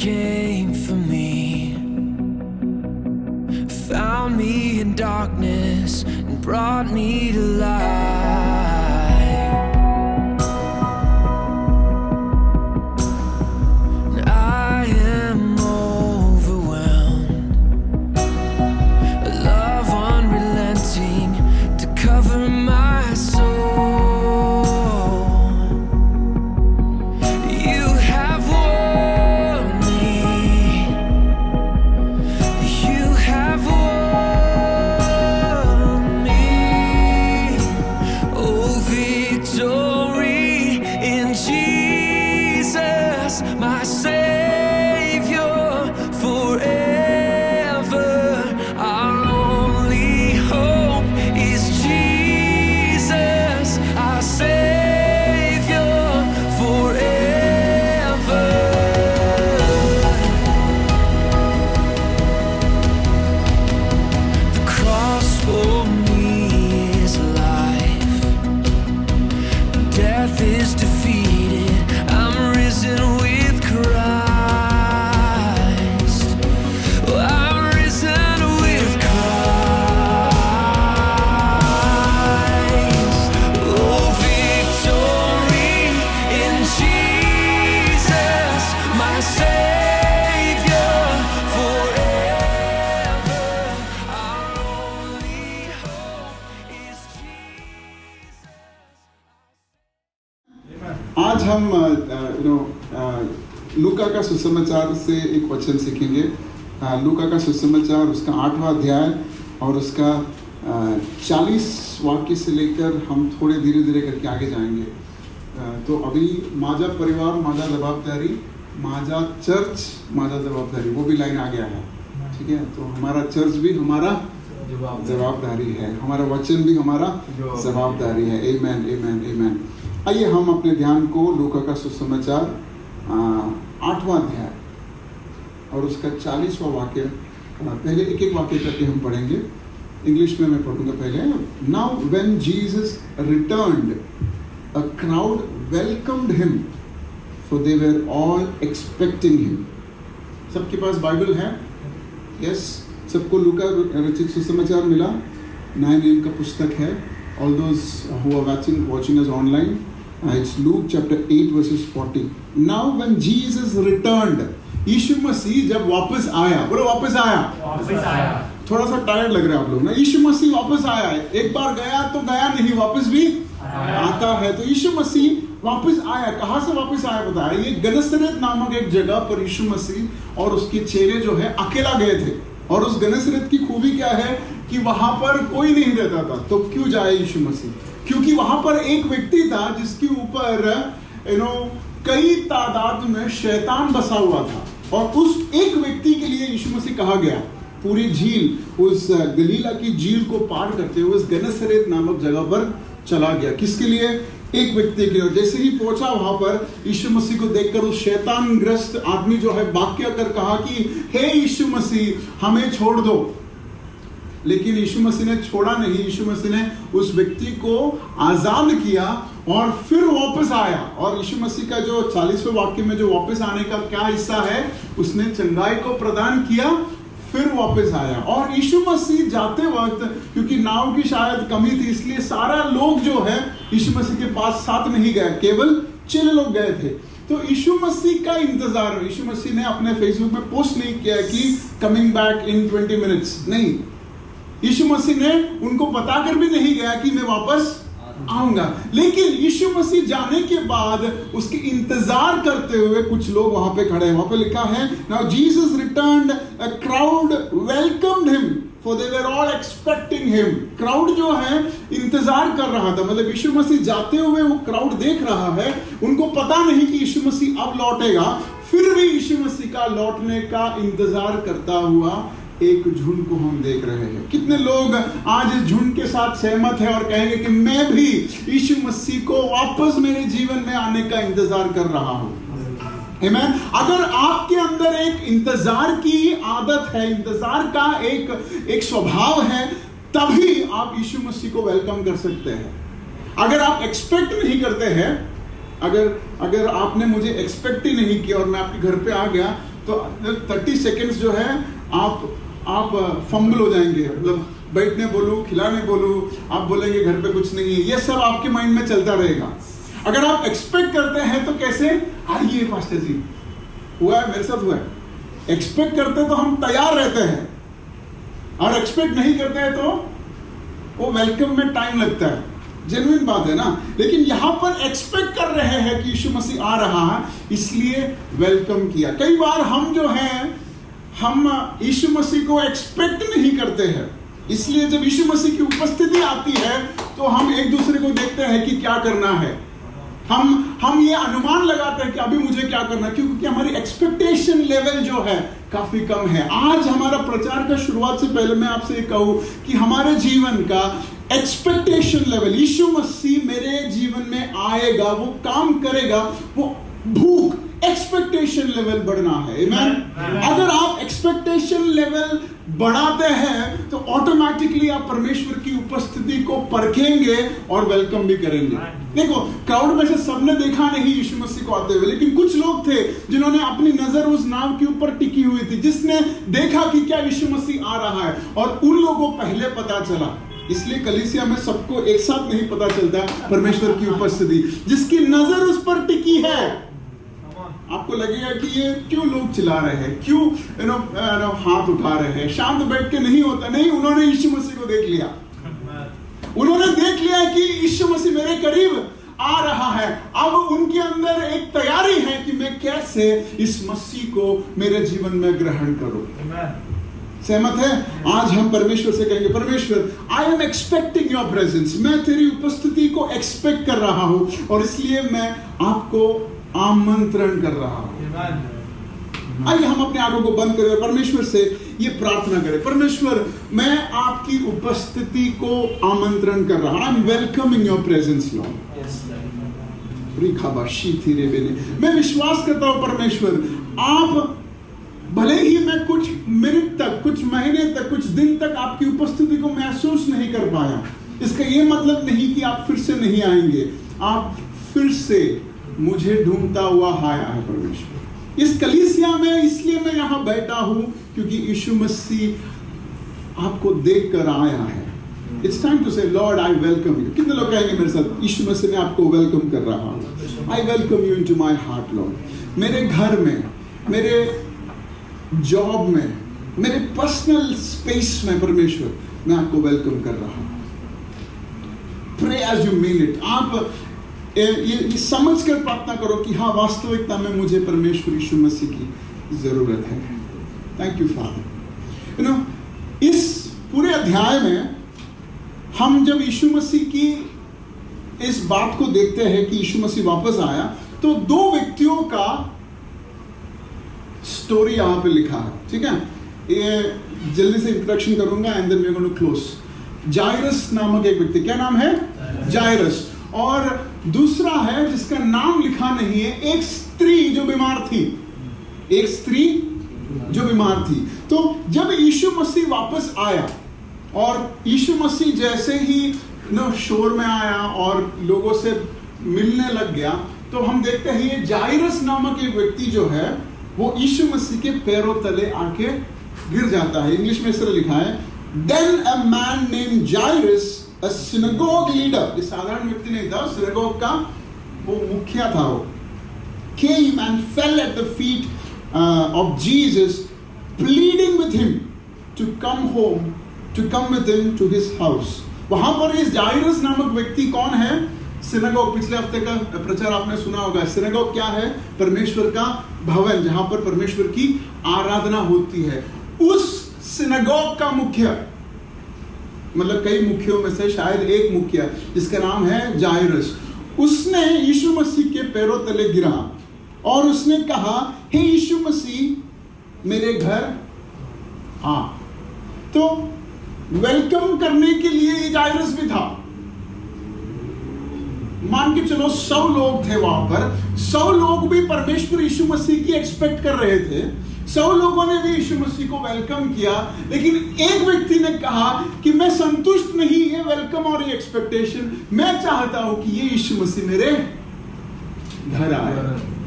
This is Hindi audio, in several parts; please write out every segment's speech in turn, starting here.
came for me, found me in darkness and brought me to light. And I am overwhelmed, a love unrelenting to cover my soul. You have won me, you have won me. Oh, victory in Jesus, my Savior forever. Our only hope is Jesus, our Savior forever. The cross for me is life, death is defeated, I'm risen with Christ. Oh, I'm risen with Christ. Oh, victory in Jesus, my Savior forever. Our only hope is Jesus. आज हम लूका का सुसमाचार से एक वचन सीखेंगे। लूका का सुसमाचार उसका 8वां अध्याय और उसका 40 वाक्य से लेकर हम थोड़े धीरे धीरे करके आगे जाएंगे। तो अभी माझा परिवार, माझा जवाबदारी, माझा चर्च, माझा जवाबदारी, वो भी लाइन आ गया है। ठीक है, तो हमारा चर्च भी हमारा जवाबदारी है, हमारा वचन भी हमारा जवाबदारी है। आमेन, आमेन, आमेन। आइए हम अपने ध्यान को लूका का सुसमाचार 8वां अध्याय और उसका 40वां वाक्य, पहले एक एक वाक्य करके हम पढ़ेंगे। इंग्लिश में मैं पढ़ूंगा पहले। Now when Jesus returned a crowd welcomed him for they were all expecting him. सबके पास बाइबल है? यस, सबको लूका रचित सुसमाचार मिला? 9 AM का पुस्तक है। All those who are watching us online, it's Luke chapter 8 verses 40. Now when Jesus returned, यीशु मसीह जब वापस आया, बोलो वापस आया। वापस आया। थोड़ा सा टायर्ड लग रहा है आप लोग ना। यीशु मसीह वापस आया है, एक बार गया तो गया नहीं, वापस भी आता है। तो यीशु मसीह वापस आया। कहाँ से वापस आया बताया? ये गनसरेत नामक एक जगह पर यीशु मसीह और उसके चेले जो है अकेला गए थे। और उस गनसरेत की खूबी क्या है कि वहां पर कोई नहीं रहता था। तो क्यों जाए यीशु मसीह? क्योंकि वहां पर एक व्यक्ति था जिसके ऊपर कई तादाद में शैतान बसा हुआ था। और उस एक व्यक्ति के लिए यीशु मसीह कहा गया, पूरी झील, उस गलीला की झील को पार करते हुए उस गनसरेत नामक जगह पर चला गया। किसके लिए? एक व्यक्ति के लिए। जैसे ही पहुंचा वहां पर, यीशु मसीह को देखकर उस शैतानग्रस्त आदमी जो है वाक्य कर कहा कि हे यीशु मसीह, हमें छोड़ दो। लेकिन यीशु मसीह ने छोड़ा नहीं। यीशु मसीह ने उस व्यक्ति को आजाद किया और फिर वापस आया। और यीशु मसीह का जो 40वें वाक्य में जो वापस आने का क्या हिस्सा है, उसने चंगाई को प्रदान किया, फिर वापस आया। और यीशु मसीह जाते वक्त, क्योंकि नाव की शायद कमी थी, इसलिए सारा लोग जो है यीशु मसीह के पास साथ नहीं गए, केवल चेले लोग गए थे। तो यीशु मसीह का इंतजार, यीशु मसीह ने अपने फेसबुक में पोस्ट नहीं किया कि कमिंग बैक इन 20 मिनट्स, नहीं। यीशु मसीह ने उनको बताकर भी नहीं गया कि मैं वापस आऊंगा। लेकिन यीशु मसीह जाने के बाद उसके इंतजार करते हुए कुछ लोग वहां पे खड़े हैं। वहां पे लिखा है, now Jesus returned, a crowd welcomed him for they were all expecting him. Crowd जो है इंतजार कर रहा था, मतलब यीशु मसीह जाते हुए वो क्राउड देख रहा है। उनको पता नहीं कि यीशु मसीह अब लौटेगा, फिर भी यीशु मसीह का लौटने का इंतजार करता हुआ एक झुंड को हम देख रहे हैं। कितने लोग आज इस झुंड के साथ सहमत है और कहेंगे कि मैं भी यीशु मसीह को वापस मेरे जीवन में आने का इंतजार कर रहा हूं। आमीन। अगर आपके अंदर एक इंतजार की आदत है, इंतजार का एक स्वभाव है, तभी आप यीशु मसीह को वेलकम कर सकते हैं। अगर आप एक्सपेक्ट नहीं करते हैं, अगर आपने मुझे एक्सपेक्ट ही नहीं किया और मैं आपके घर पे आ गया, तो 30 सेकेंड्स जो है आप फंबल हो जाएंगे, मतलब बैठने बोलूं, खिलाने बोलूं, आप बोलेंगे घर पे कुछ नहीं है, ये सब आपके माइंड में चलता रहेगा। अगर आप एक्सपेक्ट करते हैं तो कैसे, आइए पास्टर जी, हुआ है, मेरे साथ हुआ है। एक्सपेक्ट करते तो हम तैयार रहते हैं, और एक्सपेक्ट नहीं करते हैं तो वो वेलकम में टाइम लगता है, जेन्युइन बात है ना। लेकिन यहां पर एक्सपेक्ट कर रहे हैं कि यीशु मसीह आ रहा है, इसलिए वेलकम किया। कई बार हम जो हैं, हम यीशु मसीह को एक्सपेक्ट नहीं करते हैं, इसलिए जब यीशु मसीह की उपस्थिति आती है तो हम एक दूसरे को देखते हैं कि क्या करना है। हम ये अनुमान लगाते हैं कि अभी मुझे क्या करना है, क्योंकि हमारी एक्सपेक्टेशन लेवल जो है काफी कम है। आज हमारा प्रचार का शुरुआत से पहले मैं आपसे ये कहूं कि हमारे जीवन का एक्सपेक्टेशन लेवल, यीशु मसीह मेरे जीवन में आएगा, वो काम करेगा, वो भूख, एक्सपेक्टेशन लेवल बढ़ना है। आमीन। अगर आप एक्सपेक्टेशन लेवल बढ़ाते हैं तो ऑटोमेटिकली आप परमेश्वर की उपस्थिति को परखेंगे और वेलकम भी करेंगे। देखो, क्राउड में से सबने देखा नहीं यीशु मसीह को आते हुए, लेकिन कुछ लोग थे जिन्होंने अपनी नजर उस नाव के ऊपर टिकी हुई थी, जिसने देखा कि क्या यीशु मसीह आ रहा है, और उन लोगों को पहले पता चला। इसलिए कलीसिया में सबको एक साथ नहीं पता चलता परमेश्वर की उपस्थिति। जिसकी नजर उस पर टिकी है, आपको लगेगा कि ये क्यों लोग चिल्ला रहे हैं, क्यों हाथ उठा रहे हैं, शांत बैठ के नहीं होता। नहीं, उन्होंने यीशु मसीह को देख लिया, उन्होंने देख लिया कि यीशु मसीह मेरे करीब आ रहा है। अब उनके अंदर एक तैयारी है कि मैं कैसे इस मसीह को मेरे जीवन में ग्रहण करूं। सहमत है? आज हम परमेश्वर से कहेंगे, परमेश्वर, I am expecting your presence, मैं तेरी उपस्थिति को एक्सपेक्ट कर रहा हूं, और इसलिए मैं आपको आमंत्रण कर रहा हूं। आइए हम अपने आंखों को बंद करें, परमेश्वर से ये प्रार्थना करें, परमेश्वर, मैं आपकी उपस्थिति को आमंत्रण कर रहा हूं। I am welcoming your presence Lord. मैं विश्वास करता हूं परमेश्वर, आप भले ही मैं कुछ मिनट तक, कुछ महीने तक, कुछ दिन तक आपकी उपस्थिति को महसूस नहीं कर पाया, इसका ये मतलब नहीं कि आप फिर से नहीं आएंगे। आप फिर से मुझे ढूंढता हुआ आया है परमेश्वर। इस कलीसिया में इसलिए मैं यहां बैठा हूं क्योंकि यीशु मसीह आपको देखकर आया है। इट्स टाइम टू से लॉर्ड, आई वेलकम यू। कितने लोग कहेंगे मेरे साथ, यीशु मसीह, मैं आपको वेलकम कर रहा हूं। I welcome you into my heart Lord. मेरे घर में, मेरे जॉब में, मेरे पर्सनल स्पेस में परमेश्वर, मैं आपको वेलकम कर रहा हूं। Pray as you mean it. आप ये समझ कर प्रार्थना करो कि हाँ, वास्तविकता में मुझे परमेश्वर यीशु मसीह की जरूरत है। Thank you father. इस पूरे अध्याय में हम जब यीशु मसीह की इस बात को देखते हैं कि यीशु मसीह वापस आया, तो दो व्यक्तियों का स्टोरी यहां पे लिखा है। ठीक है, ये जल्दी से इंट्रोडक्शन करूंगा and then we are going to close. Jairus नामक एक व्यक्ति, क्या नाम है? जायरस। और दूसरा है जिसका नाम लिखा नहीं है, एक स्त्री जो बीमार थी, एक स्त्री जो बीमार थी। तो जब यीशु मसीह वापस आया, और यीशु मसीह जैसे ही शोर में आया और लोगों से मिलने लग गया, तो हम देखते हैं ये जायरस नामक एक व्यक्ति जो है वो यीशु मसीह के पैरों तले आके गिर जाता है। इंग्लिश में इस तरह लिखा है, then a man named Jairus, a synagogue leader, ये साधारण व्यक्ति नहीं था, synagogue का वो मुखिया था, वो came and fell at the feet of Jesus, pleading with him to come home, to come with him to his house. वहां पर इस जायरस नामक व्यक्ति कौन है? सिनेगोग। पिछले हफ्ते का प्रचार आपने सुना होगा। सिनेगोग क्या है? परमेश्वर का भवन, जहां पर परमेश्वर की आराधना होती है। उस सिनेगोग का मुखिया, मतलब कई मुखियों में से शायद एक मुखिया, जिसका नाम है जायरस, उसने यीशु मसीह के पैरों तले गिरा और उसने कहा, हे यीशु मसीह, मेरे घर आ। तो वेलकम करने के लिए ये जायरस भी था। मान के चलो 100 लोग थे वहां पर, 100 लोग भी परमेश्वर यीशु मसीह की एक्सपेक्ट कर रहे थे। 100 लोगों ने भी यीशु मसीह को वेलकम किया, लेकिन एक व्यक्ति ने कहा कि मैं संतुष्ट नहीं ये वेलकम और ये एक्सपेक्टेशन, मैं चाहता हूं कि ये यीशु मसीह मेरे घर आए।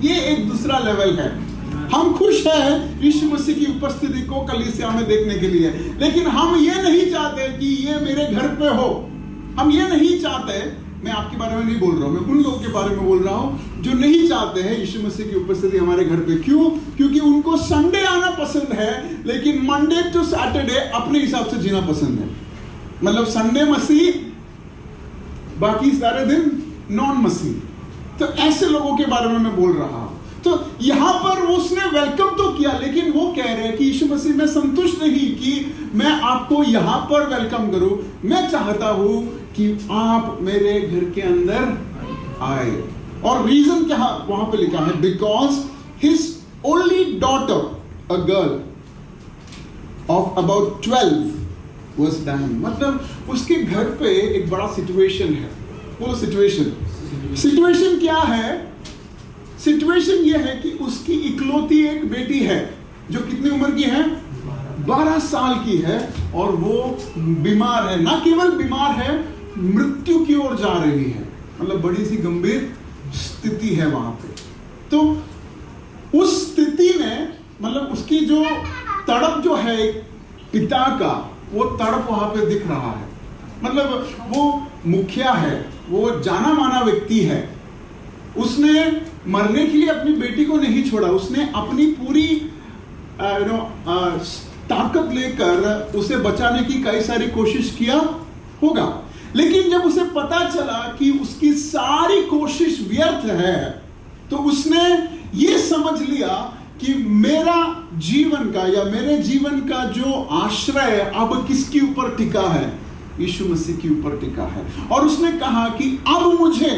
ये एक दूसरा लेवल है। हम खुश हैं यीशु मसीह की उपस्थिति को कलीसिया में देखने के लिए, लेकिन हम ये नहीं चाहते कि ये मेरे घर पे हो। हम ये नहीं चाहते, मैं आपके बारे में नहीं बोल रहा हूं, मैं उन लोगों के बारे में बोल रहा हूं जो नहीं चाहते हैं यीशु मसीह की उपस्थिति हमारे घर पे। क्यों? क्योंकि उनको संडे आना पसंद है, लेकिन मंडे टू सैटरडे अपने हिसाब से जीना पसंद है। मतलब संडे मसीह, बाकी सारे दिन नॉन मसीह। तो ऐसे लोगों के बारे में मैं बोल रहा हूं। तो यहां पर उसने वेलकम तो किया, लेकिन वो कह रहे हैं कि यीशु मसीह मैं संतुष्ट नहीं कि मैं आपको यहां पर वेलकम करूं, मैं चाहता हूं कि आप मेरे घर के अंदर आए। और रीजन क्या वहां पे लिखा है? Because his only daughter, a girl of about 12 was dying। मतलब उसके घर पे एक बड़ा सिचुएशन है। वो सिचुएशन क्या है? सिचुएशन ये है कि उसकी इकलौती एक बेटी है जो कितनी उम्र की है? 12 साल की है, और वो बीमार है। ना केवल बीमार है, मृत्यु की ओर जा रही है। मतलब बड़ी सी गंभीर स्थिति है वहां पे। तो उस स्थिति में मतलब उसकी जो तड़प जो है पिता का, वो तड़प वहां पे दिख रहा है। मतलब वो मुखिया है, वो जाना माना व्यक्ति है, उसने मरने के लिए अपनी बेटी को नहीं छोड़ा। उसने अपनी पूरी ताकत लेकर उसे बचाने की कई सारी कोशिश किया होगा, लेकिन जब उसे पता चला कि उसकी सारी कोशिश व्यर्थ है, तो उसने ये समझ लिया कि मेरा जीवन का या मेरे जीवन का जो आश्रय अब किसके ऊपर टिका है? यीशु मसीह के ऊपर टिका है। और उसने कहा कि अब मुझे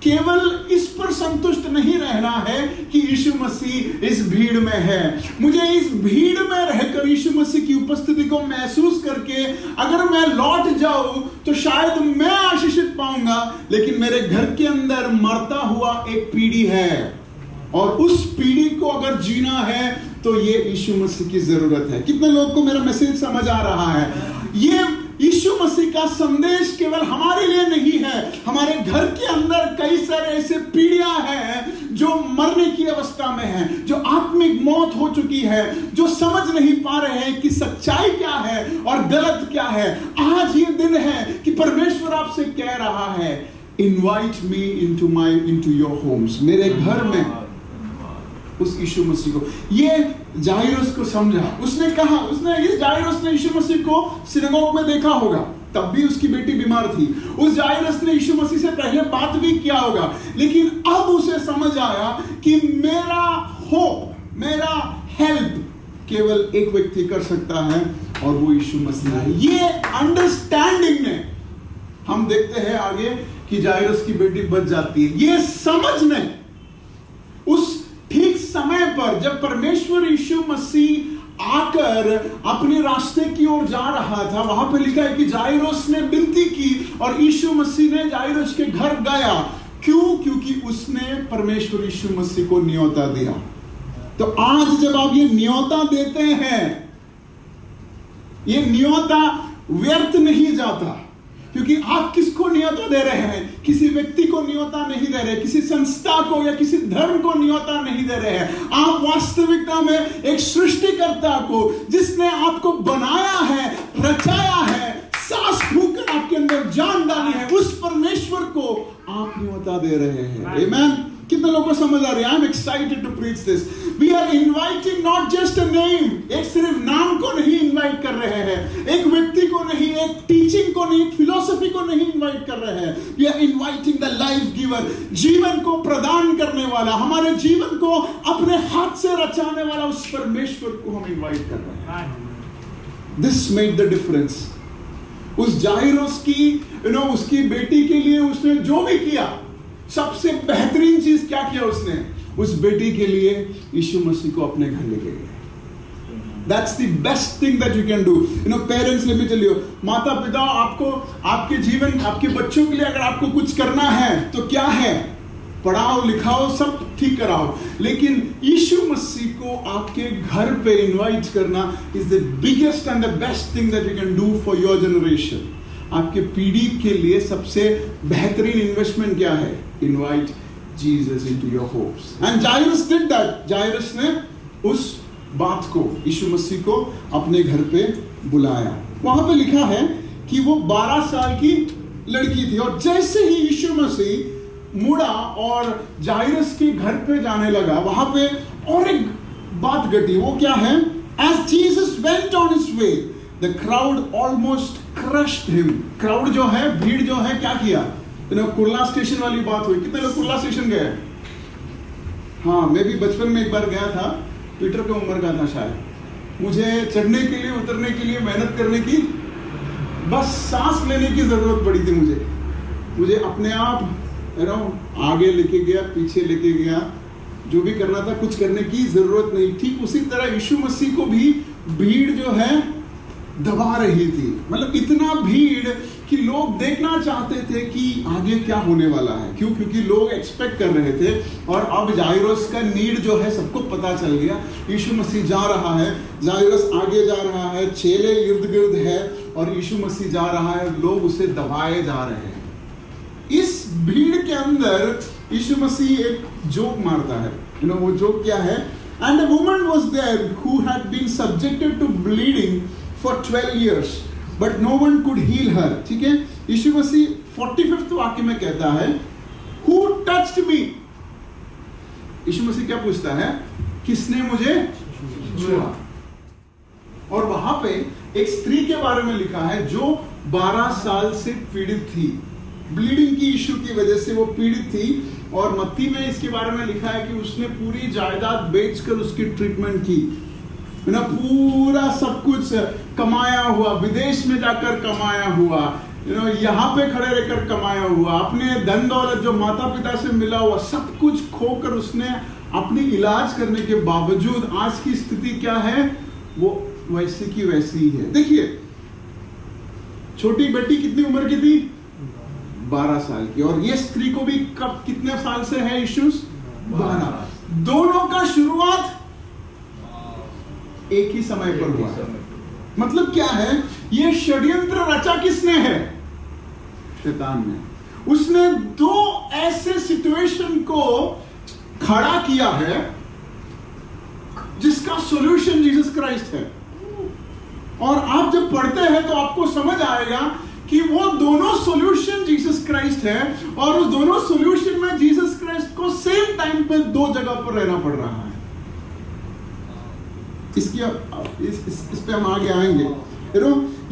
केवल इस पर संतुष्ट नहीं रहना है कि यीशु मसीह इस भीड़ में है। मुझे इस भीड़ में रहकर यीशु मसीह की उपस्थिति को महसूस करके अगर मैं लौट जाऊं तो शायद मैं आशीषित पाऊंगा, लेकिन मेरे घर के अंदर मरता हुआ एक पीढ़ी है, और उस पीढ़ी को अगर जीना है तो ये यीशु मसीह की जरूरत है। कितने लोग को मेरा मैसेज समझ आ रहा है? ये यीशु मसीह का संदेश केवल हमारे लिए नहीं है, हमारे घर के अंदर कई सारे ऐसे पीढ़ियां हैं जो मरने की अवस्था में हैं, जो आत्मिक मौत हो चुकी है, जो समझ नहीं पा रहे हैं कि सच्चाई क्या है और गलत क्या है। आज ये दिन है कि परमेश्वर आपसे कह रहा है, invite me into your homes, मेरे घर में उस यीशु मसीह को। ये जाइरस को समझा, उसने कहा, इस जाइरस ने यीशु मसीह को सिनेगोग में देखा होगा, तब भी उसकी बेटी बीमार थी। उस जाइरस ने यीशु मसीह से पहले बात भी किया होगा, लेकिन अब उसे समझ आया कि मेरा होप, मेरा हेल्प केवल एक व्यक्ति कर सकता है, और वो यीशु मसीह है। ये अंडरस्टैंडिंग ने, हम देखते हैं आगे कि जाइरस की बेटी बच जाती है। ये समझने उस ठीक समय पर जब परमेश्वर यीशु मसीह आकर अपने रास्ते की ओर जा रहा था, वहां पे लिखा है कि जाइरस ने विनती की और यीशु मसीह ने जाइरस के घर गया। क्यों? क्योंकि उसने परमेश्वर यीशु मसीह को न्योता दिया। तो आज जब आप ये न्योता देते हैं, ये न्योता व्यर्थ नहीं जाता, क्योंकि आप किसको न्योता दे रहे हैं? किसी व्यक्ति को न्योता नहीं दे रहे, किसी संस्था को या किसी धर्म को न्योता नहीं दे रहे हैं। आप वास्तविकता में एक सृष्टिकर्ता को, जिसने आपको बनाया है, रचाया है, सांस फूंककर आपके अंदर जान डाली है, उस परमेश्वर को आप न्योता दे रहे हैं। आमेन। कितने लोगों को समझ आ रही है? I am excited to preach this. We are inviting not just a name, एक सिर्फ नाम को नहीं इनवाइट कर रहे हैं, एक व्यक्ति को नहीं, एक टीचिंग को नहीं, फिलॉसफी को नहीं इनवाइट कर रहे हैं। We are inviting the life giver, जीवन को प्रदान करने वाला, हमारे जीवन को अपने हाथ से रचाने वाला उस परमेश्वर को हम इनवाइट कर रहे हैं। This made the difference. उस जाइरस की उसकी बेटी के लिए उसने जो भी किया, सबसे बेहतरीन चीज क्या किया उसने? उस बेटी के लिए यीशु मसीह को अपने घर लेके गए। That's the best thing that you can do. Parents, let me tell you, माता पिता आपको, आपके जीवन, आपके बच्चों के लिए अगर आपको कुछ करना है तो क्या है? पढ़ाओ, लिखाओ, सब ठीक कराओ, लेकिन यीशु मसीह को आपके घर पे इनवाइट करना is the biggest and the best thing that you can do for your generation. आपके पीढ़ी के लिए सबसे बेहतरीन इन्वेस्टमेंट क्या है? Invite Jesus into your hopes. And Jairus did that. Jairus ने उस बात को, यीशु मसीह को अपने घर पे बुलाया। वहां पे लिखा है कि वो 12 साल की लड़की थी, और जैसे ही यीशु मसीह मुड़ा और जायरस के घर पे जाने लगा, वहां पे और एक बात घटी। वो क्या है? As Jesus went on his way, the crowd almost crushed him. Crowd जो है, भीड़ जो है, क्या किया? कुर्ला स्टेशन वाली बात हुई। कितने लोग कुर्ला स्टेशन गए? हाँ, मैं भी बचपन में एक बार गया था, पीटर की उम्र का था शायद। मुझे चढ़ने के लिए, उतरने के लिए मेहनत करने की, बस सांस लेने की जरूरत पड़ी थी। मुझे अपने आप आगे लेके गया, पीछे लेके गया, जो भी करना था कुछ करने की जरूरत नहीं। ठीक उसी तरह यीशु मसीह को भी भीड़ जो है दबा रही थी। मतलब इतना भीड़ कि लोग देखना चाहते थे कि आगे क्या होने वाला है। क्यों? क्योंकि लोग एक्सपेक्ट कर रहे थे, और अब जायरस का नीड जो है सबको पता चल गया। यीशु मसीह जा रहा है, जायरस आगे जा रहा है, चेले इर्द गिर्द है, और यीशु मसीह जा रहा है, लोग उसे दबाए जा रहे हैं। इस भीड़ के अंदर यीशु मसीह एक जोक मारता है। वो जोक क्या है? And a woman was there who had been subjected to bleeding for 12 years, but no one could heal her. ठीक है? यीशु मसीह 45वें वाक्य में कहता है, Who touched me? यीशु मसीह क्या पूछता है? किसने मुझे छुआ? और वहां पे एक स्त्री के बारे में लिखा है जो 12 साल से पीड़ित थी। ब्लीडिंग की इश्यू की वजह से वो पीड़ित थी, और मत्ती में इसके बारे में लिखा है कि उसने पूरी जायदाद बेचकर उसकी ट्रीटमेंट की। पूरा सब कुछ कमाया हुआ, विदेश में जाकर कमाया हुआ, यहाँ पे खड़े रहकर कमाया हुआ, अपने धन दौलत जो माता पिता से मिला हुआ सब कुछ खोकर उसने अपनी इलाज करने के बावजूद आज की स्थिति क्या है? वो वैसी की वैसी ही है। देखिए, छोटी बेटी कितनी उम्र की थी? 12 साल की। और ये स्त्री को भी कब, कितने साल से है इश्यूज? 12। दोनों का शुरुआत एक ही समय पर हुआ। मतलब क्या है? ये षड्यंत्र रचा किसने है? शैतान ने। उसने दो ऐसे सिचुएशन को खड़ा किया है जिसका सॉल्यूशन जीसस क्राइस्ट है। और आप जब पढ़ते हैं तो आपको समझ आएगा कि वो दोनों सॉल्यूशन जीसस क्राइस्ट है, और उस दोनों सॉल्यूशन में जीसस क्राइस्ट को सेम टाइम पे दो जगह पर रहना पड़ रहा है। इस पे हम आगे आएंगे।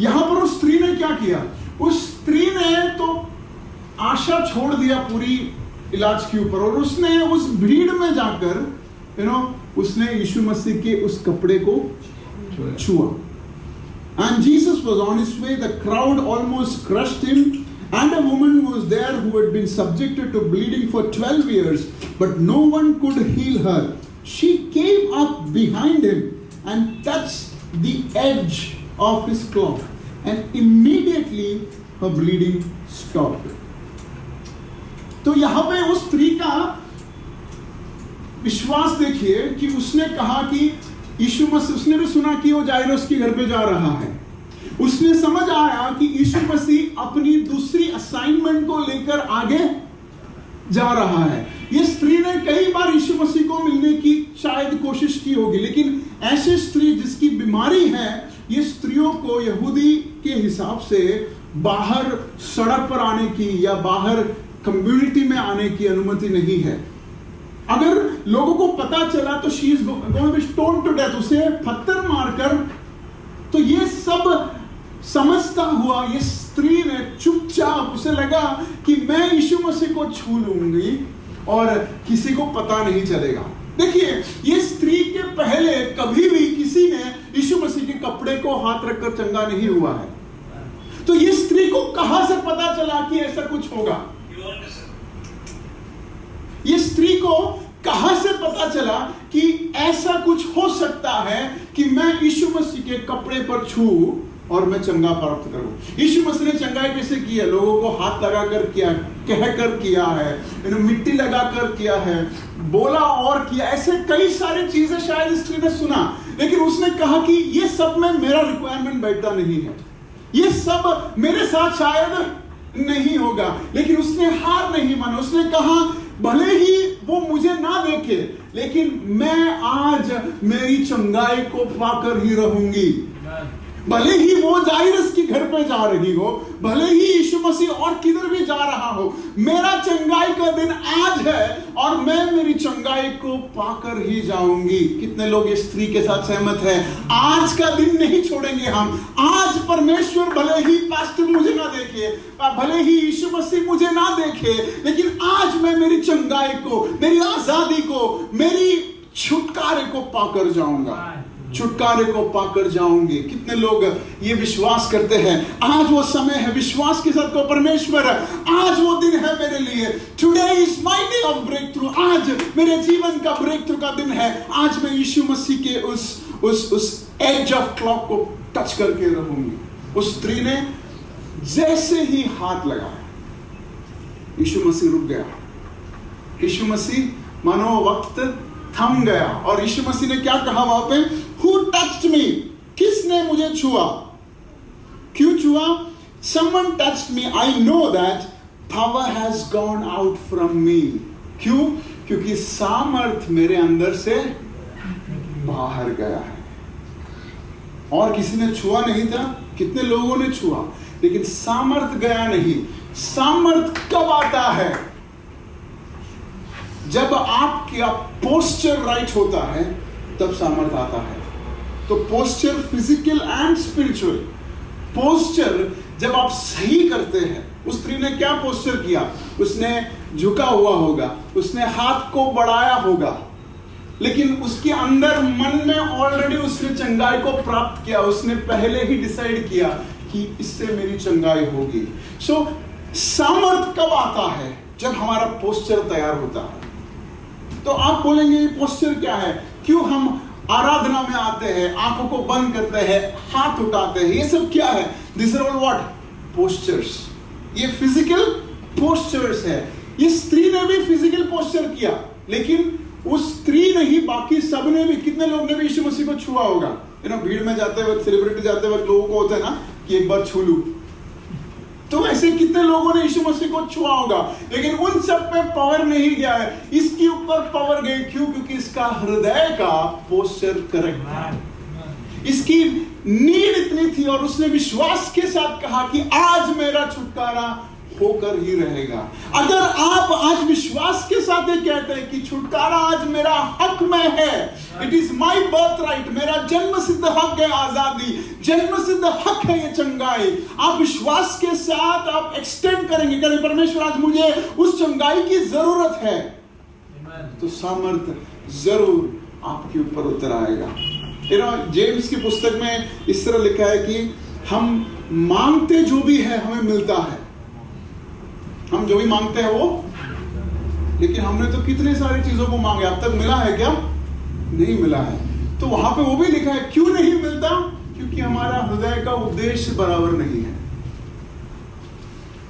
यहां पर उस स्त्री ने क्या किया? उस स्त्री ने तो आशा छोड़ दिया पूरी इलाज के ऊपर, और उसने उस भीड़ में जाकर उसने यीशु मसीह के उस कपड़े को छुआ। And Jesus was on his way. The crowd almost crushed him. And a woman was there who had been subjected to bleeding for 12 years, but no one could heal her. She came up behind him and touched the edge of his cloak, and immediately her bleeding stopped. तो यहाँ पे उस स्त्री का विश्वास देखिए कि उसने कहा कि यीशु मसीह, उसने भी सुना कि वो जायरस के घर पे जा रहा है। उसने समझ आया कि यीशु मसीह अपनी दूसरी असाइनमेंट को लेकर आगे जा रहा है। ये स्त्री ने कई बार यीशु मसीह को मिलने की शायद कोशिश की होगी, लेकिन ऐसी स्त्री जिसकी बीमारी है, ये स्त्रियों को यहूदी के हिसाब से बाहर सड़क पर आने की या बाहर कम्युनिटी में आने की अनुमति नहीं है। अगर लोगों को पता चला तो she is going to be stoned to death, उसे पत्थर मारकर। तो ये सब समझता हुआ ये स्त्री ने चुपचाप, उसे लगा कि मैं यीशु मसीह को छू लूंगी और किसी को पता नहीं चलेगा। देखिए, ये स्त्री के पहले कभी भी किसी ने यीशु मसीह के कपड़े को हाथ रखकर चंगा नहीं हुआ है। तो ये स्त्री को कहां से पता चला कि ऐसा कुछ होगा? ये स्त्री को कहां से पता चला कि ऐसा कुछ हो सकता है कि मैं यीशु मसीह के कपड़े पर छू और मैं चंगा प्राप्त करूं? यीशु मसीह ने चंगाई कैसे की है? लोगों को हाथ लगाकर किया, कहकर किया है, मिट्टी लगाकर किया है, बोला और किया। ऐसे कई सारी चीजें शायद स्त्री ने सुना, लेकिन उसने कहा कि ये सब में मेरा रिक्वायरमेंट बैठता नहीं है, ये सब मेरे साथ शायद नहीं होगा। लेकिन उसने हार नहीं माना। उसने कहा भले ही देखे, लेकिन मैं आज मेरी चंगाई को पाकर ही रहूंगी। भले ही वो जाइरस के घर पे जा रही हो, भले ही यीशु मसीह और किधर भी जा रहा हो, मेरा चंगाई का दिन आज है और मैं मेरी चंगाई को पाकर ही जाऊंगी। कितने लोग इस स्त्री के साथ सहमत है? आज का दिन नहीं छोड़ेंगे हम। आज परमेश्वर भले ही पास्टर मुझे ना देखे, भले ही यीशु मसीह मुझे ना देखे, लेकिन आज मैं मेरी चंगाई को, मेरी आजादी को, मेरी छुटकारे को पाकर जाऊंगा, छुटकारे को पाकर जाऊंगे। कितने लोग ये विश्वास करते हैं? आज वो समय है, विश्वास के साथ को परमेश्वर आज वो दिन है मेरे लिए। Today is my day of breakthrough. आज मेरे जीवन का ब्रेक थ्रू का दिन है। आज मैं यीशु मसीह के उस एज ऑफ क्लॉक को टच करके रहूंगी। उस स्त्री ने जैसे ही हाथ लगाया, यीशु मसीह रुक गया। यीशु मसीह मानो वक्त थम गया और यीशु मसीह ने क्या कहा वहां पे? Who touched me? किसने मुझे छुआ? क्यों छुआ? Someone touched me. I know that power has gone out from me. क्यों? क्योंकि सामर्थ मेरे अंदर से बाहर गया है। और किसी ने छुआ नहीं था। कितने लोगों ने छुआ, लेकिन सामर्थ गया नहीं। सामर्थ कब आता है? जब आपका पोस्चर राइट होता है, तब सामर्थ आता है। तो posture physical and spiritual. Posture जब आप सही करते हैं, उस स्त्री ने क्या पोस्चर किया? उसने झुका हुआ होगा, उसने हाथ को बढ़ाया होगा, लेकिन उसके अंदर मन में ऑलरेडी उसने चंगाई को प्राप्त किया। उसने पहले ही डिसाइड किया कि इससे मेरी चंगाई होगी। सो सामर्थ कब आता है? जब हमारा पोस्चर तैयार होता है। तो आप बोलेंगे ये पोस्चर क्या है? क्यों हम आराधना में आते हैं, आंखों को बंद करते हैं, हाथ उठाते हैं, ये सब क्या है? This are all what? Postures. ये फिजिकल पोस्चर्स है। ये स्त्री ने भी फिजिकल पोस्चर किया, लेकिन उस स्त्री ने ही, बाकी सब ने भी, कितने लोग ने भी यीशु मसीह को छुआ होगा? भीड़ में जाते वक्त, सेलिब्रिटी जाते वक्त लोगों को होता है ना कि एक बार छू लूं। तो ऐसे कितने लोगों ने यीशु मसीह को छुआ होगा, लेकिन उन सब पे पावर नहीं गया है। इसके ऊपर पावर गई। क्यों? क्योंकि इसका हृदय का पोस्चर करेक्ट था। इसकी नीड इतनी थी और उसने विश्वास के साथ कहा कि आज मेरा छुटकारा होकर ही रहेगा। अगर आप आज विश्वास के साथ ये कहते हैं कि छुटकारा आज मेरा हक में है, it is my birth right, मेरा जन्म सिद्ध हक है आजादी, जन्म सिद्ध हक है ये चंगाई, आप विश्वास के साथ आप एक्सटेंड करेंगे, करें परमेश्वर आज मुझे उस चंगाई की जरूरत है, तो सामर्थ जरूर आपके ऊपर उतर आएगा। जेम्स की पुस्तक में इस तरह लिखा है कि हम मांगते जो भी है हमें मिलता है। हम जो भी मांगते हैं वो, लेकिन हमने तो कितने सारी चीजों को मांगे, अब तक मिला है क्या? नहीं मिला है। तो वहां पे वो भी लिखा है क्यों नहीं मिलता? क्योंकि हमारा हृदय का उद्देश्य बराबर नहीं है।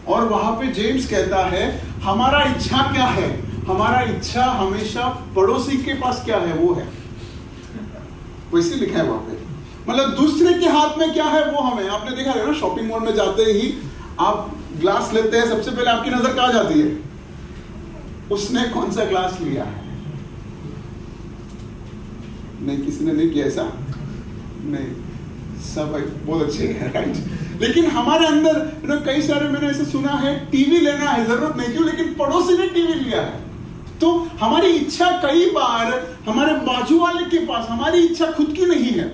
और वहां पे जेम्स कहता है हमारा इच्छा क्या है? हमारा इच्छा हमेशा पड़ोसी के पास क्या है वो है। वैसे लिखा है वहां पे, मतलब दूसरे के हाथ में क्या है वो हमें। आपने देखा है ना, शॉपिंग मॉल में जाते ही आप ग्लास लेते हैं, सबसे पहले आपकी नजर कहां जाती है? उसने कौन सा ग्लास लिया है। नहीं, किसी ने नहीं किया ऐसा? नहीं, सब बहुत अच्छे हैं, राइट। लेकिन हमारे अंदर कई सारे, मैंने ऐसे सुना है, टीवी लेना है, जरूरत नहीं क्यों, लेकिन पड़ोसी ने टीवी लिया है। तो हमारी इच्छा कई बार हमारे बाजू वाले के पास, हमारी इच्छा खुद की नहीं है।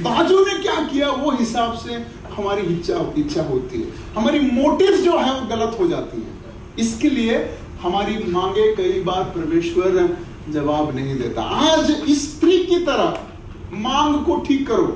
बाजू ने क्या किया वो हिसाब से हमारी इच्छा होती है। हमारी मोटिव जो है वो गलत हो जाती है। इसके लिए हमारी मांगे कई बार परमेश्वर जवाब नहीं देता। आज इस स्त्री की तरह मांग को ठीक करो,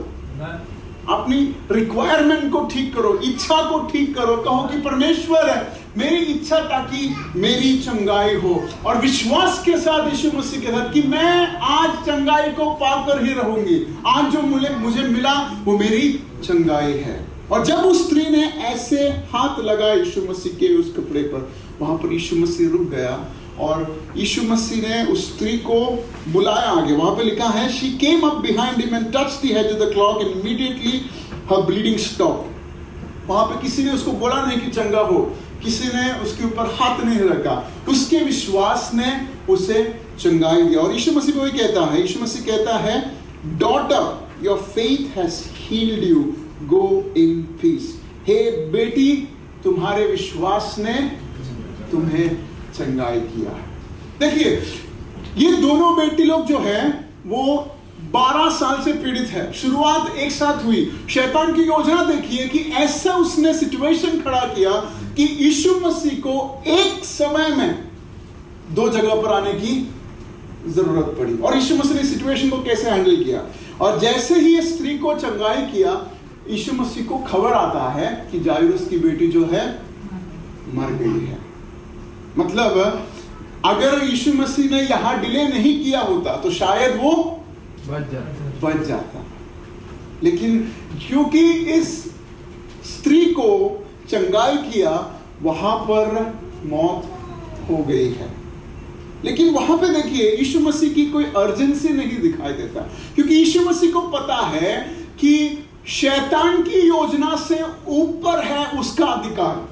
अपनी रिक्वायरमेंट को ठीक करो, इच्छा को ठीक करो। कहो कि परमेश्वर मेरी इच्छा ताकि मेरी चंगाई हो, और विश्वास के साथ यीशु मसीह के साथ कि मैं आज चंगाई को पाकर ही रहूंगी। आज जो मुझे मिला वो मेरी चंगाई है। और जब उस स्त्री ने ऐसे हाथ लगाया यीशु मसीह के उस कपड़े पर, वहां पर यीशु मसीह रुक गया और यीशु मसीह ने उस स्त्री को बुलाया आगे। वहां पे लिखा है she came up behind him and touched the edge of the clock and immediately her bleeding stopped। वहां पे किसी ने उसको बोला नहीं कि चंगा हो, किसी ने उसके ऊपर हाथ नहीं रखा, उसके विश्वास ने उसे चंगाई दिया। और यीशु मसीह वही कहता है, यीशु मसीह कहता है, daughter your faith has healed you, go in peace. हे बेटी, तुम्हारे विश्वास ने तुम्हें चंगाई किया। देखिए, ये दोनों बेटी लोग जो है वो 12 साल से पीड़ित है। शुरुआत एक साथ हुई। शैतान की योजना देखिए कि ऐसा उसने सिचुएशन खड़ा किया कि यीशु मसीह को एक समय में 2 जगह पर आने की जरूरत पड़ी। और यीशु मसीह ने सिचुएशन को कैसे हैंडल किया। और जैसे ही इस स्त्री को चंगाई किया, यीशु मसीह को खबर आता है कि जायरूस की बेटी जो है मर गई है। मतलब अगर यीशु मसीह ने यहां डिले नहीं किया होता तो शायद वो बच जाता। लेकिन क्योंकि इस स्त्री को चंगाई किया, वहां पर मौत हो गई है। लेकिन वहां पे देखिए, यीशु मसीह की कोई अर्जेंसी नहीं दिखाई देता, क्योंकि यीशु मसीह को पता है कि शैतान की योजना से ऊपर है उसका अधिकार।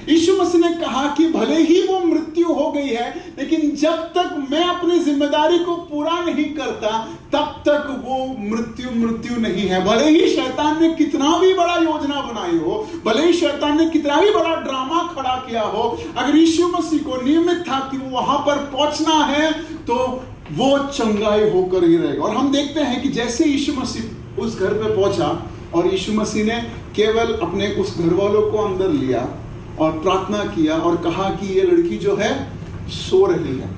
यीशु मसीह ने कहा कि भले ही वो मृत्यु हो गई है, लेकिन जब तक मैं अपनी जिम्मेदारी को पूरा नहीं करता, तब तक वो मृत्यु नहीं है। भले ही शैतान ने कितना भी बड़ा योजना बनाई हो, भले ही शैतान ने कितना भी बड़ा ड्रामा खड़ा किया हो, अगर यीशु मसीह को नियमित था कि वो वहां पर पहुंचना है, तो वो चंगाई होकर ही रहेगा। और हम देखते हैं कि जैसे यीशु मसीह उस घर पे पहुंचा, और यीशु मसीह ने केवल अपने उस घर वालों को अंदर लिया और प्रार्थना किया और कहा कि ये लड़की जो है सो रही है।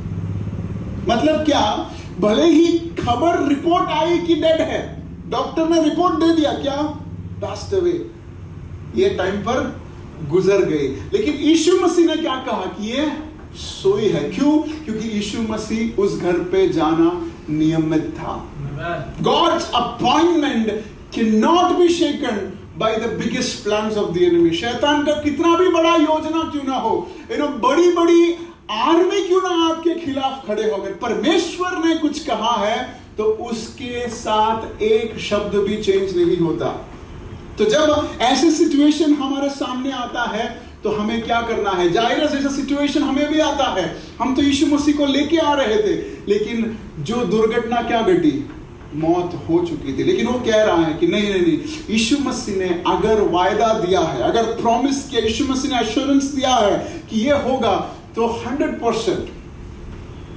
मतलब क्या, भले ही खबर रिपोर्ट आई कि डेड है, डॉक्टर ने रिपोर्ट दे दिया, क्या पास्ट अवे, ये टाइम पर गुजर गई, लेकिन यीशु मसीह ने क्या कहा कि ये सोई है। क्यों? क्योंकि यीशु मसीह उस घर पे जाना नियमित था। God's appointment cannot be shaken by the biggest plans of the enemy. शैतान का कितना भी बड़ा योजना क्यों ना हो, बड़ी बड़ी आर्मी क्यों ना आपके खिलाफ खड़े हो गए, परमेश्वर ने कुछ कहा है तो उसके साथ एक शब्द भी चेंज नहीं होता। तो जब ऐसे सिचुएशन हमारे सामने आता है तो हमें क्या करना है? जायरस जैसा सिचुएशन हमें भी आता है। हम तो यीशु मसीह को लेके आ रहे थे, लेकिन जो दुर्घटना क्या घटी, मौत हो चुकी थी। लेकिन वो कह रहा है कि नहीं, यीशु मसीह ने अगर वायदा दिया है, अगर प्रॉमिस किया, यीशु मसीह ने एश्योरेंस दिया है कि ये होगा, तो 100%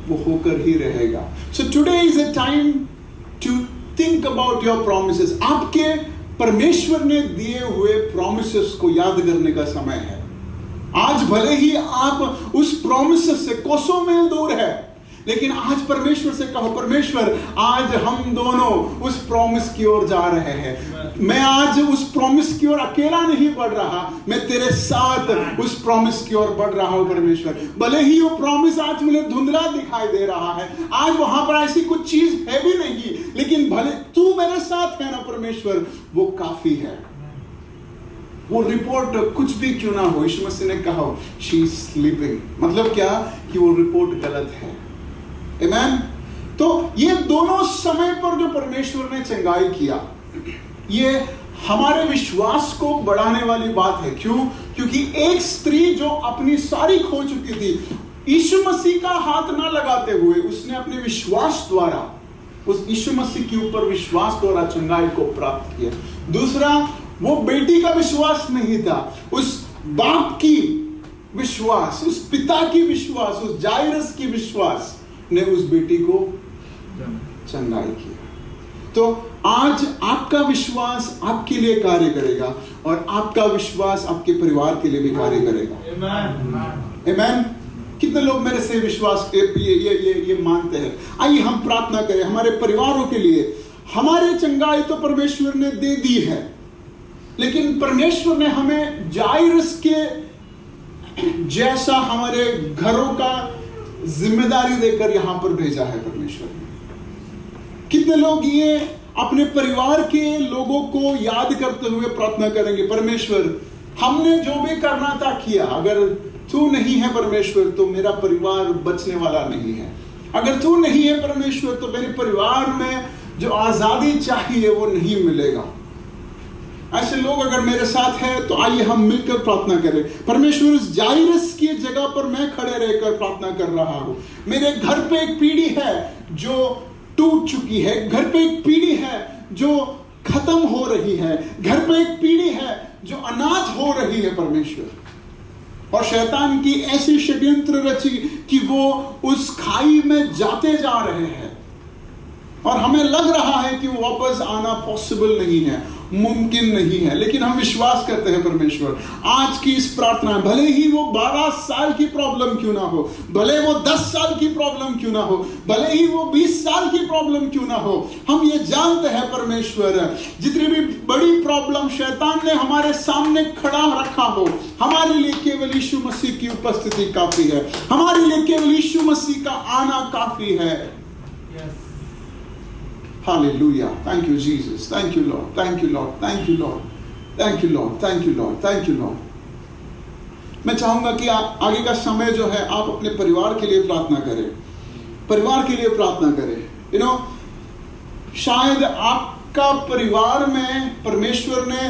वो होकर ही रहेगा। So today is a time to think about your promises. आपके परमेश्वर ने दिए हुए प्रॉमिसेस को याद करने का समय है। आज भले ही आप उस प्रॉमिसेस से कोसों मील दूर है, लेकिन आज परमेश्वर से कहो, परमेश्वर आज हम दोनों उस प्रॉमिस की ओर जा रहे हैं। मैं आज उस प्रॉमिस की ओर अकेला नहीं बढ़ रहा, मैं तेरे साथ उस प्रॉमिस की ओर बढ़ रहा हूं परमेश्वर। भले ही वो प्रॉमिस आज मुझे धुंधला दिखाई दे रहा है, आज वहां पर ऐसी कुछ चीज है भी नहीं, लेकिन भले तू मेरे साथ है ना परमेश्वर, वो काफी है। वो रिपोर्ट कुछ भी क्यों ना हो, यीशु मसीह ने कहा शी इज स्लीपिंग, मतलब क्या कि वो रिपोर्ट गलत है। आमेन। तो ये दोनों समय पर जो परमेश्वर ने चंगाई किया, ये हमारे विश्वास को बढ़ाने वाली बात है। क्यों? क्योंकि एक स्त्री जो अपनी सारी खो चुकी थी, यीशु मसीह का हाथ ना लगाते हुए उसने अपने विश्वास द्वारा, उस यीशु मसीह के ऊपर विश्वास द्वारा चंगाई को प्राप्त किया। दूसरा, वो बेटी का विश्वास नहीं था, उस बाप की विश्वास, उस पिता की विश्वास, उस जायरस की विश्वास ने उस बेटी को चंगाई किया। तो आज आपका विश्वास आपके लिए कार्य करेगा और आपका विश्वास आपके परिवार के लिए भी कार्य करेगा। आमेन। कितने लोग मेरे से विश्वास ये मानते हैं? आइए हम प्रार्थना करें हमारे परिवारों के लिए। हमारे चंगाई तो परमेश्वर ने दे दी है, लेकिन परमेश्वर ने हमें जायरस के जैसा हमारे घरों का जिम्मेदारी देकर यहां पर भेजा है परमेश्वर ने। कितने लोग ये अपने परिवार के लोगों को याद करते हुए प्रार्थना करेंगे, परमेश्वर हमने जो भी करना था किया, अगर तू नहीं है परमेश्वर तो मेरा परिवार बचने वाला नहीं है। अगर तू नहीं है परमेश्वर तो मेरे परिवार में जो आजादी चाहिए वो नहीं मिलेगा। ऐसे लोग अगर मेरे साथ हैं तो आइए हम मिलकर प्रार्थना करें। परमेश्वर, उस जाइरस की जगह पर मैं खड़े रहकर प्रार्थना कर रहा हूं। मेरे घर पे एक पीढ़ी है जो टूट चुकी है, घर पे एक पीढ़ी है जो खत्म हो रही है, घर पे एक पीढ़ी है जो अनाथ हो रही है परमेश्वर। और शैतान की ऐसी षड्यंत्र रची कि वो उस खाई में जाते जा रहे हैं और हमें लग रहा है कि वो वापस आना पॉसिबल नहीं है, मुमकिन नहीं है। लेकिन हम विश्वास करते हैं परमेश्वर, आज की इस प्रार्थना, भले ही वो 12 साल की प्रॉब्लम क्यों ना हो, भले वो 10 साल की प्रॉब्लम क्यों ना हो, भले ही वो 20 साल की प्रॉब्लम क्यों ना हो, हम ये जानते हैं परमेश्वर, जितनी भी बड़ी प्रॉब्लम शैतान ने हमारे सामने खड़ा रखा हो, हमारे लिए केवल यीशु मसीह की उपस्थिति काफी है, हमारे लिए केवल यीशु मसीह का आना काफी है। Hallelujah. Thank you, Jesus. Thank you, Lord. Thank you, Lord. Thank you, Lord. Thank you, Lord. Thank you, Lord. Thank you, Lord. मैं चाहूंगा कि आप आगे का समय जो है आप अपने परिवार के लिए प्रार्थना करें, परिवार के लिए प्रार्थना करें। शायद आपका परिवार में परमेश्वर ने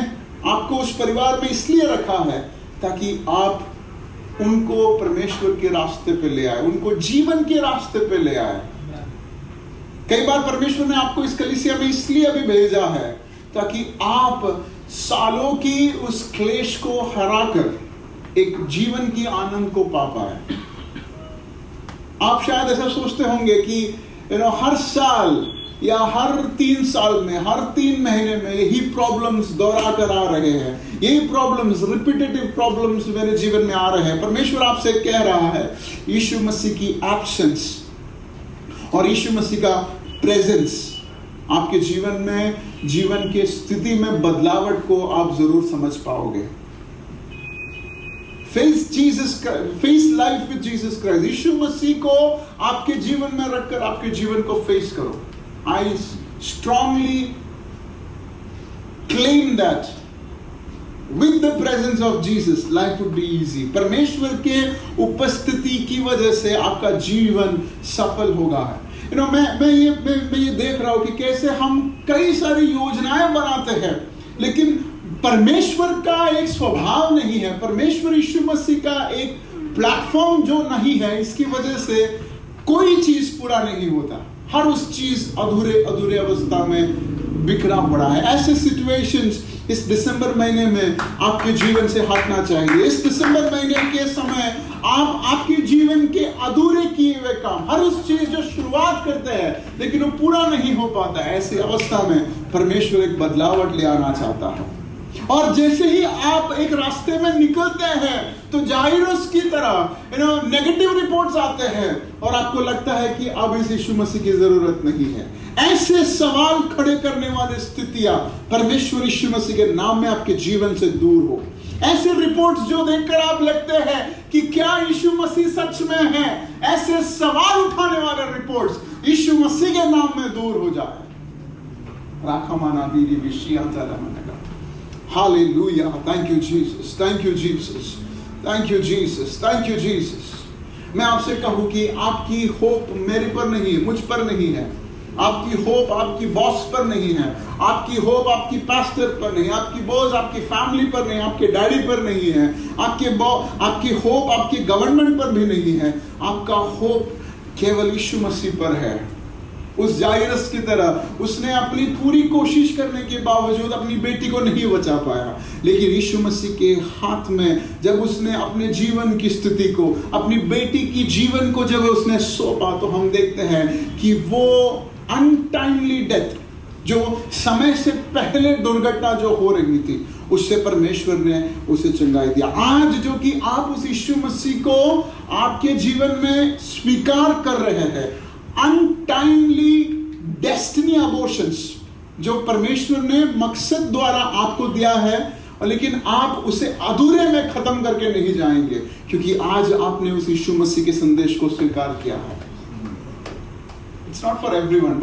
आपको उस परिवार में इसलिए रखा है ताकि आप उनको परमेश्वर के रास्ते पे ले आए, उनको जीवन के रास्ते पे ले आए। कई बार परमेश्वर ने आपको इस कलीसिया में इसलिए अभी भेजा है ताकि आप सालों की उस क्लेश को हराकर एक जीवन की आनंद को पा पाए। आप शायद ऐसा सोचते होंगे कि हर साल या हर 3 साल में, हर 3 महीने में यही प्रॉब्लम्स दोहरा कर आ रहे हैं, यही प्रॉब्लम्स, रिपीटेटिव प्रॉब्लम्स मेरे जीवन में आ रहे हैं। परमेश्वर आपसे कह रहा है, यीशु मसीह की एब्सेंस और यीशु मसीह का प्रेजेंस आपके जीवन में, जीवन के स्थिति में बदलावट को आप जरूर समझ पाओगे। Face life with Jesus Christ. यीशु मसीह को आपके जीवन में रखकर आपके जीवन को फेस करो। I strongly claim that with the presence of Jesus life would be easy। परमेश्वर के उपस्थिति की वजह से आपका जीवन सफल होगा। मैं ये देख रहा हूं कि कैसे हम कई सारी योजनाएं बनाते हैं, लेकिन परमेश्वर का एक स्वभाव नहीं है, परमेश्वर यीशु मसीह का एक प्लेटफॉर्म जो नहीं है, इसकी वजह से कोई चीज पूरा नहीं होता। हर उस चीज अधूरे अवस्था में बिखरा पड़ा है। ऐसे सिचुएशंस इस दिसंबर महीने में आपके जीवन से हटना चाहिए। इस दिसंबर महीने के समय आप आपके जीवन के अधूरे किए हुए काम, हर उस चीज जो शुरुआत करते हैं लेकिन वो पूरा नहीं हो पाता है, ऐसी अवस्था में परमेश्वर एक बदलावट ले आना चाहता है। और जैसे ही आप एक रास्ते में निकलते हैं तो जाइरस की तरह नेगेटिव रिपोर्ट्स आते हैं और आपको लगता है कि अब इस यीशु मसीह की जरूरत नहीं है। ऐसे सवाल खड़े करने वाली स्थितियां परमेश्वर यीशु मसीह के नाम में आपके जीवन से दूर हो। ऐसे रिपोर्ट्स जो देखकर आप लगते हैं कि क्या यीशु मसीह सच में है, ऐसे सवाल उठाने वाले रिपोर्ट्स यीशु मसीह के नाम में दूर हो जाए। Hallelujah. Thank you, Jesus. Thank you, Jesus. Thank you, Jesus. Thank you, Jesus. मैं आपसे कहूं कि आपकी होप मेरे पर नहीं है, मुझ पर नहीं है। आपकी होप आपकी बॉस पर नहीं है, आपकी होप आपकी पास्टर पर नहीं, आपकी बॉस आपकी फैमिली पर नहीं, आपके डैडी पर नहीं है, आपकी होप आपकी गवर्नमेंट पर भी नहीं है। आपका होप केवल यीशु मसीह पर है। उस जाइरस की तरह उसने अपनी पूरी कोशिश करने के बावजूद अपनी बेटी को नहीं बचा पाया, लेकिन यीशु मसीह के हाथ में जब उसने अपने जीवन की स्थिति को, अपनी बेटी की जीवन को जब उसने सौंपा, तो हम देखते हैं कि वो अनटाइमली डेथ, जो समय से पहले दुर्घटना जो हो रही थी, उससे परमेश्वर ने उसे चंगाई दिया। आज जो कि आप उस यीशु मसीह को आपके जीवन में स्वीकार कर रहे हैं, अनटाइमली डेस्टिनी अबॉर्शंस जो परमेश्वर ने मकसद द्वारा आपको दिया है, और लेकिन आप उसे अधूरे में खत्म करके नहीं जाएंगे, क्योंकि आज आपने उस यीशु मसीह के संदेश को स्वीकार किया है। It's not for everyone,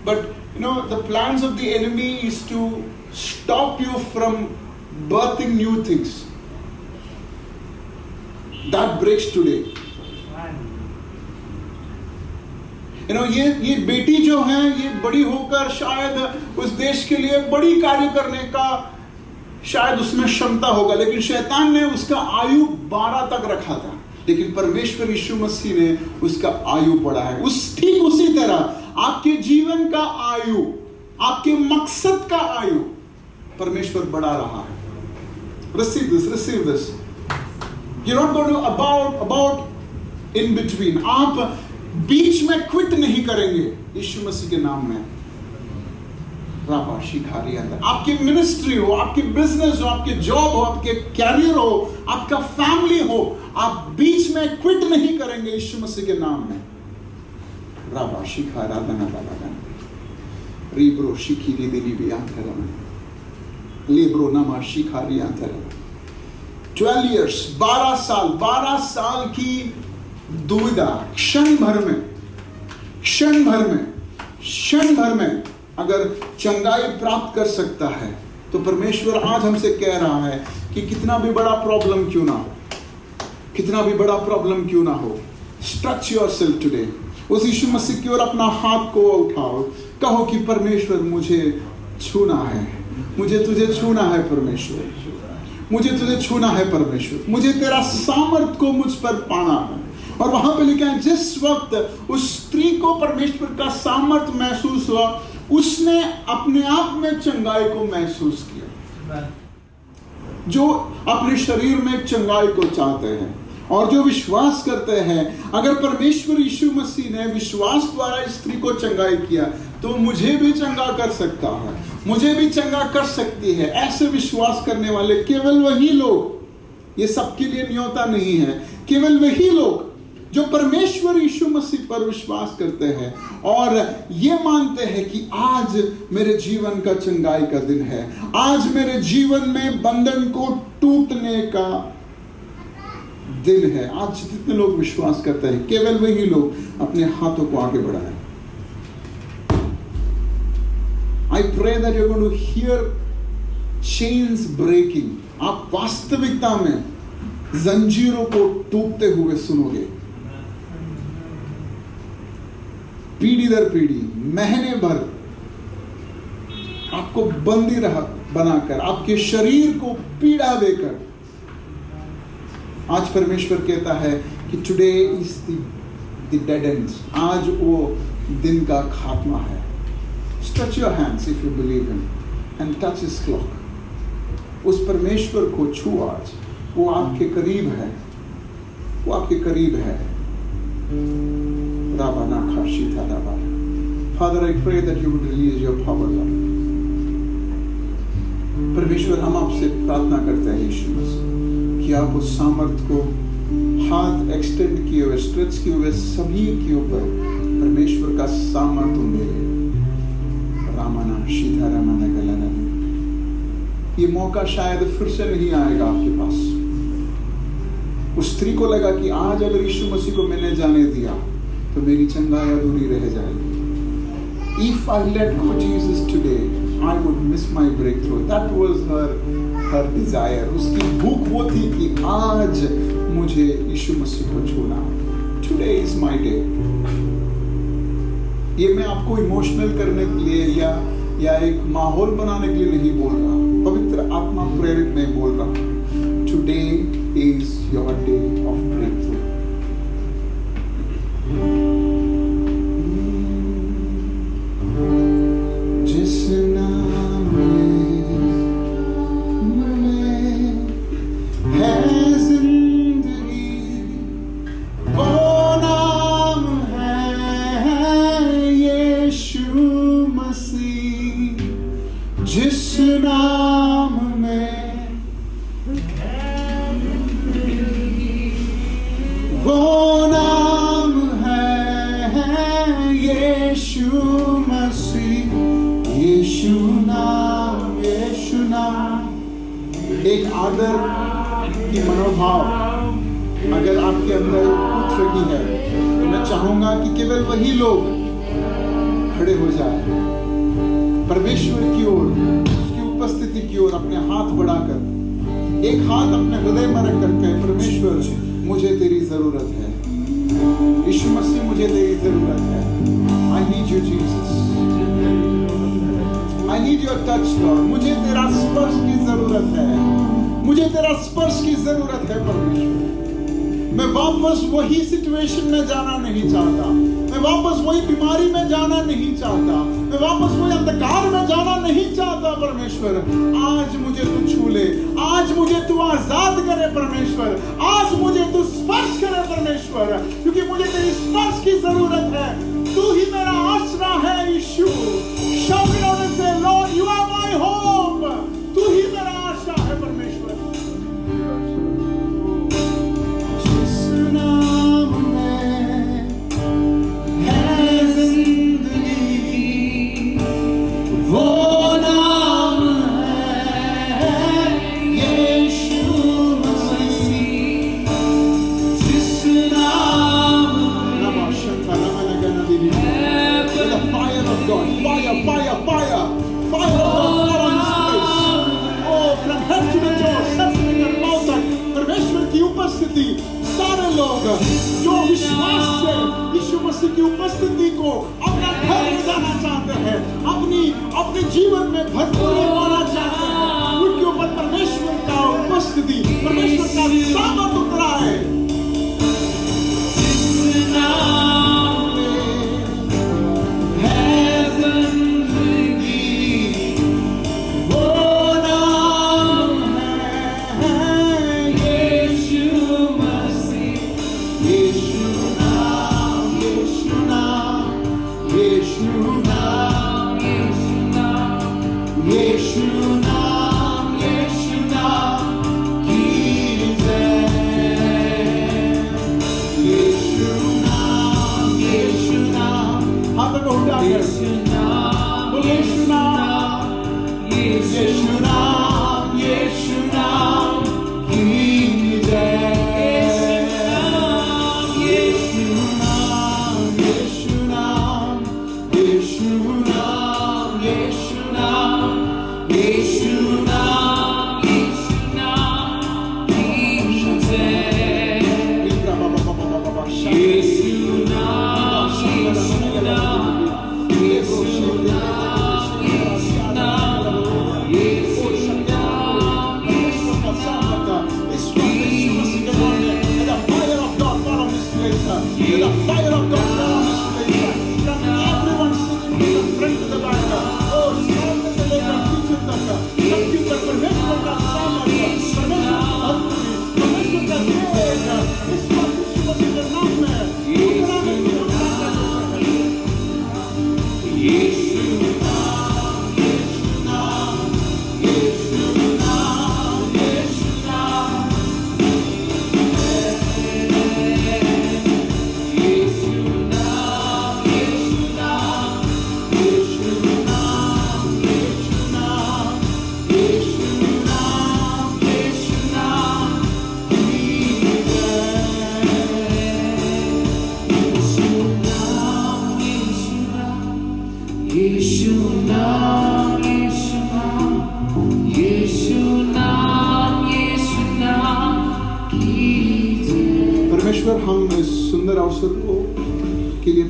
but the plans of the enemy is to stop you from birthing new things. That breaks today. ये बेटी जो है, ये बड़ी होकर शायद उस देश के लिए बड़ी कार्य करने का शायद उसमें क्षमता होगा, लेकिन शैतान ने उसका आयु 12 तक रखा था, लेकिन परमेश्वर यीशु मसीह ने उसका आयु बढ़ाया। ठीक उसी तरह आपके जीवन का आयु, आपके मकसद का आयु परमेश्वर बढ़ा रहा है। Receive this. You're not going to about in between. आप बीच में क्विट नहीं करेंगे यीशु मसीह के नाम में। आपकी मिनिस्ट्री हो, आपकी बिजनेस हो, आपकी जॉब हो, आपके कैरियर हो, आपका फैमिली हो, आप बीच में क्विट नहीं करेंगे यीशु मसीह के नाम में। राबा शिखा राधना बाला रीब्रो शिखी री दिली भी आंतरम लेब्रो नमा शिखारी आंतरम 12 साल की दुविधा, क्षण भर में अगर चंगाई प्राप्त कर सकता है, तो परमेश्वर आज हमसे कह रहा है कि कितना भी बड़ा प्रॉब्लम क्यों ना हो, स्ट्रेच योरसेल्फ टुडे। उस यीशु मसीह की ओर अपना हाथ को उठाओ, कहो कि परमेश्वर मुझे छूना है, मुझे तुझे छूना है परमेश्वर, मुझे तुझे छूना है परमेश्वर, मुझे तेरा सामर्थ को मुझ पर पाना है। और वहां पे लिखा है, जिस वक्त उस स्त्री को परमेश्वर का सामर्थ महसूस हुआ, उसने अपने आप में चंगाई को महसूस किया। जो अपने शरीर में चंगाई को चाहते हैं और जो विश्वास करते हैं, अगर परमेश्वर यीशु मसीह ने विश्वास द्वारा इस स्त्री को चंगाई किया, तो मुझे भी चंगा कर सकता है, मुझे भी चंगा कर सकती है। ऐसे विश्वास करने वाले केवल वही लोग, ये सबके लिए न्योता नहीं है, केवल वही लोग जो परमेश्वर यीशु मसीह पर विश्वास करते हैं और ये मानते हैं कि आज मेरे जीवन का चंगाई का दिन है, आज मेरे जीवन में बंधन को टूटने का दिन है। आज जितने लोग विश्वास करते हैं, केवल वही लोग अपने हाथों को आगे बढ़ाएं। I pray that you're going to hear chains breaking. आप वास्तविकता में जंजीरों को टूटते हुए सुनोगे। पीढ़ी दर पीढ़ी, महीने भर आपको बंदी बनाकर, आपके शरीर को पीड़ा देकर, आज परमेश्वर कहता है कि today is the dead and. आज वो दिन का खात्मा है। Stretch your hands if you believe him and touch his clock. उस परमेश्वर को छू आज, वो आपके करीब है, वो आपके करीब है। Father, I pray that you would release your power, Lord. परमेश्वर, हम आपसे प्रार्थना करते हैं यीशु मसीह कि आप उस सामर्थ को हाथ एक्सटेंड किए हुए, स्ट्रेच किए हुए सभी के ऊपर परमेश्वर का सामर्थ उंडेले। रामाना सीधा रामाना गलाना। ये मौका शायद फिर से नहीं आएगा आपके पास। उस स्त्री को लगा कि आज अगर यीशु मसीह को मैंने जाने दिया तो मेरी चंगाई अधूरी रह जाएगी। If I let go Jesus today, I would miss my breakthrough. That was her desire. उसकी भूख वो थी कि आज मुझे यीशु मसीह को छूना। Today is my day. ये मैं आपको इमोशनल करने के लिए या एक माहौल बनाने के लिए नहीं बोल रहा, पवित्र आत्मा प्रेरित में बोल रहा। Today is your day of breakthrough. जिस नाम में है जिंदगी, वो नाम है यीशु मसीह। जिस नाम में वो नाम है यीशु मसीह। यीशु नाम, यीशु नाम। एक आदर की मनोभाव अगर आपके अंदर उठ रही है, तो मैं चाहूंगा कि केवल वही लोग खड़े हो जाए, परमेश्वर की ओर, उसकी उपस्थिति की ओर अपने हाथ बढ़ाकर, एक हाथ अपने हृदय में रख करके, परमेश्वर मुझे तेरी जरूरत है, यीशु मसीह मुझे तेरी जरूरत है। I need you Jesus, I need your touch, Lord. मुझे तेरा स्पर्श की जरूरत है, मुझे तेरा स्पर्श की जरूरत है परमेश्वर। मैं वापस वही सिचुएशन में जाना नहीं चाहता, मैं वापस वही बीमारी में जाना नहीं चाहता, मैं वापस वही अंधकार में जाना नहीं चाहता परमेश्वर। आज मुझे तू छू ले, आज मुझे तू आजाद करे परमेश्वर, आज मुझे तू स्पर्श करे परमेश्वर, क्योंकि मुझे तेरी स्पर्श की जरूरत है। तू ही मेरा आसरा है यीशु। Shout it out and say, Lord, you are my home. तू ही मेरा आशा है परमेश्वर। सारे लोग जो विश्वास से यीशु मसीह की उपस्थिति को अपना घर में जाना चाहते हैं, अपने जीवन में भरपूर पाना चाहते हैं, उनके ऊपर परमेश्वर का उपस्थिति, परमेश्वर का सामर्थ उतरा है।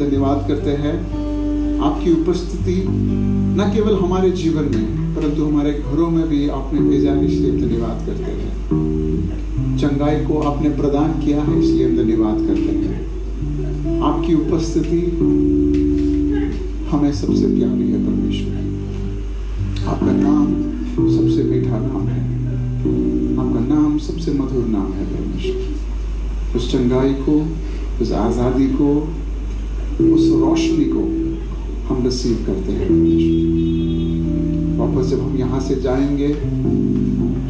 धन्यवाद करते हैं। आपकी उपस्थिति न केवल हमारे जीवन में परंतु हमारे घरों में भी आपने भेजा है, इसलिए धन्यवाद करते हैं। चंगाई को आपने प्रदान किया है, इसलिए हम धन्यवाद करते हैं। आपकी उपस्थिति हमें सबसे प्यारी है परमेश्वर। आपका नाम सबसे मीठा नाम है, आपका नाम सबसे मधुर नाम है परमेश्वर। उस चंगाई को, उस आज़ादी को, उस रोशनी को हम रिसीव करते हैं परमेश्वर। वापस जब हम यहाँ से जाएंगे,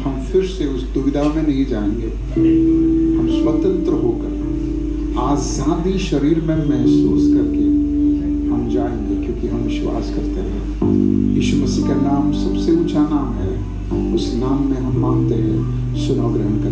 हम फिर से उस दुविधा में नहीं जाएंगे, हम स्वतंत्र होकर आज़ादी शरीर में महसूस करके हम जाएंगे, क्योंकि हम विश्वास करते हैं यीशु मसीह का नाम सबसे ऊंचा नाम है। उस नाम में हम मानते हैं, सुनो, ग्रहण करें।